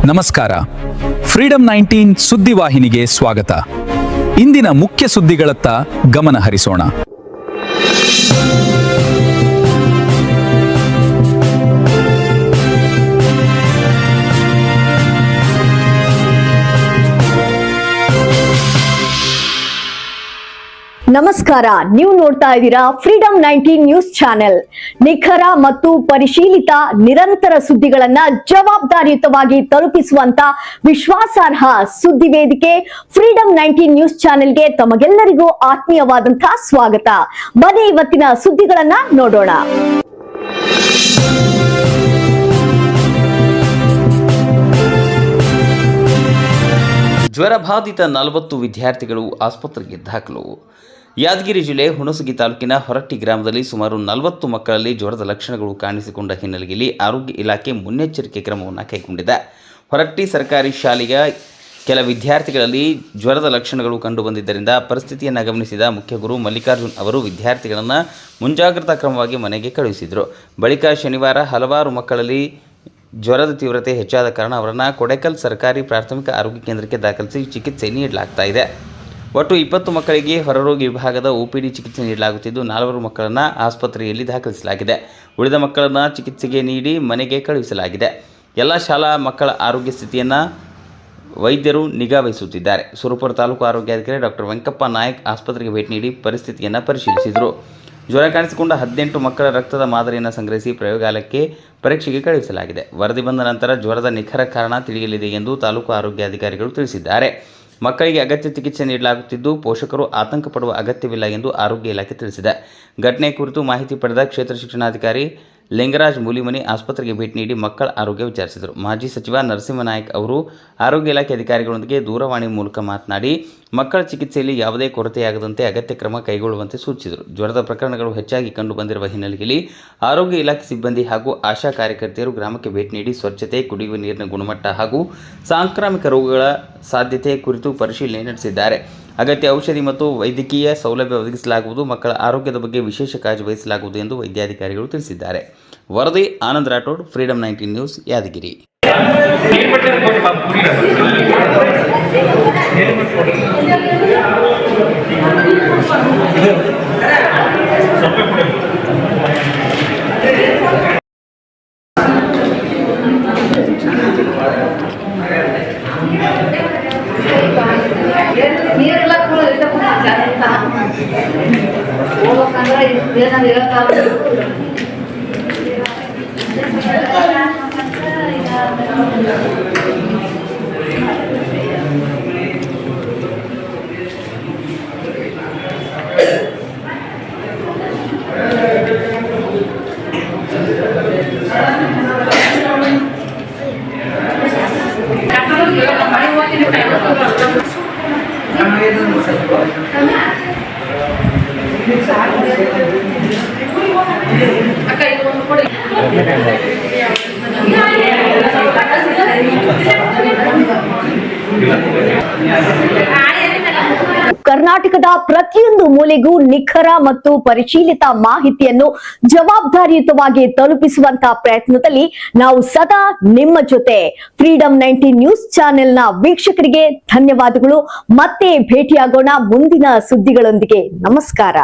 ನಮಸ್ಕಾರ. ಫ್ರೀಡಂ 19 ಸುದ್ದಿವಾಹಿನಿಗೆ ಸ್ವಾಗತ. ಇಂದಿನ ಮುಖ್ಯ ಸುದ್ದಿಗಳತ್ತ ಗಮನ ಹರಿಸೋಣ. ನಮಸ್ಕಾರ, ನೀವು ನೋಡ್ತಾ ಇದ್ದೀರಾ ಫ್ರೀಡಂ 19 ನ್ಯೂಸ್ ಚಾನೆಲ್. ನಿಖರ ಮತ್ತು ಪರಿಶೀಲಿತ ನಿರಂತರ ಸುದ್ದಿಗಳನ್ನ ಜವಾಬ್ದಾರಿಯುತವಾಗಿ ತಲುಪಿಸುವಂತ ವಿಶ್ವಾಸಾರ್ಹ ಸುದ್ದಿ ವೇದಿಕೆ ಫ್ರೀಡಂ 19 ನ್ಯೂಸ್ ಚಾನೆಲ್ಗೆ ತಮಗೆಲ್ಲರಿಗೂ ಆತ್ಮೀಯವಾದಂತಹ ಸ್ವಾಗತ. ಬನ್ನಿ ಇವತ್ತಿನ ಸುದ್ದಿಗಳನ್ನ ನೋಡೋಣ. ಜ್ವರಬಾಧಿತ 40 ವಿದ್ಯಾರ್ಥಿಗಳು ಆಸ್ಪತ್ರೆಗೆ ದಾಖಲು. ಯಾದಗಿರಿ ಜಿಲ್ಲೆ ಹುಣಸಗಿ ತಾಲೂಕಿನ ಹೊರಟ್ಟಿ ಗ್ರಾಮದಲ್ಲಿ ಸುಮಾರು 40 ಮಕ್ಕಳಲ್ಲಿ ಜ್ವರದ ಲಕ್ಷಣಗಳು ಕಾಣಿಸಿಕೊಂಡ ಹಿನ್ನೆಲೆಯಲ್ಲಿ ಆರೋಗ್ಯ ಇಲಾಖೆ ಮುನ್ನೆಚ್ಚರಿಕೆ ಕ್ರಮವನ್ನು ಕೈಗೊಂಡಿದೆ. ಹೊರಟ್ಟಿ ಸರ್ಕಾರಿ ಶಾಲೆಯ ಕೆಲ ವಿದ್ಯಾರ್ಥಿಗಳಲ್ಲಿ ಜ್ವರದ ಲಕ್ಷಣಗಳು ಕಂಡುಬಂದಿದ್ದರಿಂದ ಪರಿಸ್ಥಿತಿಯನ್ನು ಗಮನಿಸಿದ ಮುಖ್ಯ ಗುರು ಮಲ್ಲಿಕಾರ್ಜುನ್ ಅವರು ವಿದ್ಯಾರ್ಥಿಗಳನ್ನು ಮುಂಜಾಗ್ರತಾ ಕ್ರಮವಾಗಿ ಮನೆಗೆ ಕಳುಹಿಸಿದರು. ಬಳಿಕ ಶನಿವಾರ ಹಲವಾರು ಮಕ್ಕಳಲ್ಲಿ ಜ್ವರದ ತೀವ್ರತೆ ಹೆಚ್ಚಾದ ಕಾರಣ ಅವರನ್ನು ಕೊಡೆಕಲ್ ಸರ್ಕಾರಿ ಪ್ರಾಥಮಿಕ ಆರೋಗ್ಯ ಕೇಂದ್ರಕ್ಕೆ ದಾಖಲಿಸಿ ಚಿಕಿತ್ಸೆ ನೀಡಲಾಗ್ತಾ ಇದೆ. ಒಟ್ಟು 20 ಮಕ್ಕಳಿಗೆ ಹೊರರೋಗಿ ವಿಭಾಗದ OPD ಚಿಕಿತ್ಸೆ ನೀಡಲಾಗುತ್ತಿದ್ದು 4 ಮಕ್ಕಳನ್ನು ಆಸ್ಪತ್ರೆಯಲ್ಲಿ ದಾಖಲಿಸಲಾಗಿದೆ. ಉಳಿದ ಮಕ್ಕಳನ್ನು ಚಿಕಿತ್ಸೆಗೆ ನೀಡಿ ಮನೆಗೆ ಕಳುಹಿಸಲಾಗಿದೆ. ಎಲ್ಲ ಶಾಲಾ ಮಕ್ಕಳ ಆರೋಗ್ಯ ಸ್ಥಿತಿಯನ್ನು ವೈದ್ಯರು ನಿಗಾ ವಹಿಸುತ್ತಿದ್ದಾರೆ. ಸುರಪುರ ತಾಲೂಕು ಆರೋಗ್ಯಾಧಿಕಾರಿ ಡಾಕ್ಟರ್ ವೆಂಕಪ್ಪ ನಾಯಕ್ ಆಸ್ಪತ್ರೆಗೆ ಭೇಟಿ ನೀಡಿ ಪರಿಸ್ಥಿತಿಯನ್ನು ಪರಿಶೀಲಿಸಿದರು. ಜ್ವರ ಕಾಣಿಸಿಕೊಂಡ 18 ಮಕ್ಕಳ ರಕ್ತದ ಮಾದರಿಯನ್ನು ಸಂಗ್ರಹಿಸಿ ಪ್ರಯೋಗಾಲಯಕ್ಕೆ ಪರೀಕ್ಷೆಗೆ ಕಳುಹಿಸಲಾಗಿದೆ. ವರದಿ ಬಂದ ನಂತರ ಜ್ವರದ ನಿಖರ ಕಾರಣ ತಿಳಿಯಲಿದೆ ಎಂದು ತಾಲೂಕು ಆರೋಗ್ಯಾಧಿಕಾರಿಗಳು ತಿಳಿಸಿದ್ದಾರೆ. ಮಕ್ಕಳಿಗೆ ಅಗತ್ಯ ಚಿಕಿತ್ಸೆ ನೀಡಲಾಗುತ್ತಿದ್ದು ಪೋಷಕರು ಆತಂಕ ಪಡುವ ಅಗತ್ಯವಿಲ್ಲ ಎಂದು ಆರೋಗ್ಯ ಇಲಾಖೆ ತಿಳಿಸಿದೆ. ಘಟನೆ ಕುರಿತು ಮಾಹಿತಿ ಪಡೆದ ಕ್ಷೇತ್ರ ಶಿಕ್ಷಣಾಧಿಕಾರಿ ಲಿಂಗರಾಜ್ ಮೂಲಿಮನಿ ಆಸ್ಪತ್ರೆಗೆ ಭೇಟಿ ನೀಡಿ ಮಕ್ಕಳ ಆರೋಗ್ಯ ವಿಚಾರಿಸಿದರು. ಮಾಜಿ ಸಚಿವ ನರಸಿಂಹನಾಯಕ್ ಅವರು ಆರೋಗ್ಯ ಇಲಾಖೆ ಅಧಿಕಾರಿಗಳೊಂದಿಗೆ ದೂರವಾಣಿ ಮೂಲಕ ಮಾತನಾಡಿ ಮಕ್ಕಳ ಚಿಕಿತ್ಸೆಯಲ್ಲಿ ಯಾವುದೇ ಕೊರತೆಯಾಗದಂತೆ ಅಗತ್ಯ ಕ್ರಮ ಕೈಗೊಳ್ಳುವಂತೆ ಸೂಚಿಸಿದರು. ಜ್ವರದ ಪ್ರಕರಣಗಳು ಹೆಚ್ಚಾಗಿ ಕಂಡುಬಂದಿರುವ ಹಿನ್ನೆಲೆಯಲ್ಲಿ ಆರೋಗ್ಯ ಇಲಾಖೆ ಸಿಬ್ಬಂದಿ ಹಾಗೂ ಆಶಾ ಕಾರ್ಯಕರ್ತೆಯರು ಗ್ರಾಮಕ್ಕೆ ಭೇಟಿ ನೀಡಿ ಸ್ವಚ್ಛತೆ, ಕುಡಿಯುವ ನೀರಿನ ಗುಣಮಟ್ಟ ಹಾಗೂ ಸಾಂಕ್ರಾಮಿಕ ರೋಗಗಳ ಸಾಧ್ಯತೆ ಕುರಿತು ಪರಿಶೀಲನೆ ನಡೆಸಿದ್ದಾರೆ. ಅಗತ್ಯ ಔಷಧಿ ಮತ್ತು ವೈದ್ಯಕೀಯ ಸೌಲಭ್ಯ ಒದಗಿಸಲಾಗುವುದು. ಮಕ್ಕಳ ಆರೋಗ್ಯದ ಬಗ್ಗೆ ವಿಶೇಷ ಕಾಳಜಿ ವಹಿಸಲಾಗುವುದು ಎಂದು ವೈದ್ಯಾಧಿಕಾರಿಗಳು ತಿಳಿಸಿದ್ದಾರೆ. ವರದಿ ಆನಂದ್ ರಾಠೋಡ್, ಫ್ರೀಡಂ 19 ನ್ಯೂಸ್, ಯಾದಗಿರಿ. ಕರ್ನಾಟಕದ ಪ್ರತಿಯೊಂದು ಮೂಲೆಗೂ ನಿಖರ ಮತ್ತು ಪರಿಶೀಲಿತ ಮಾಹಿತಿಯನ್ನು ಜವಾಬ್ದಾರಿಯುತವಾಗಿ ತಲುಪಿಸುವಂತಹ ಪ್ರಯತ್ನದಲ್ಲಿ ನಾವು ಸದಾ ನಿಮ್ಮ ಜೊತೆ. ಫ್ರೀಡಂ 19 ನ್ಯೂಸ್ ಚಾನೆಲ್ನ ವೀಕ್ಷಕರಿಗೆ ಧನ್ಯವಾದಗಳು. ಮತ್ತೆ ಭೇಟಿಯಾಗೋಣ ಮುಂದಿನ ಸುದ್ದಿಗಳೊಂದಿಗೆ. ನಮಸ್ಕಾರ.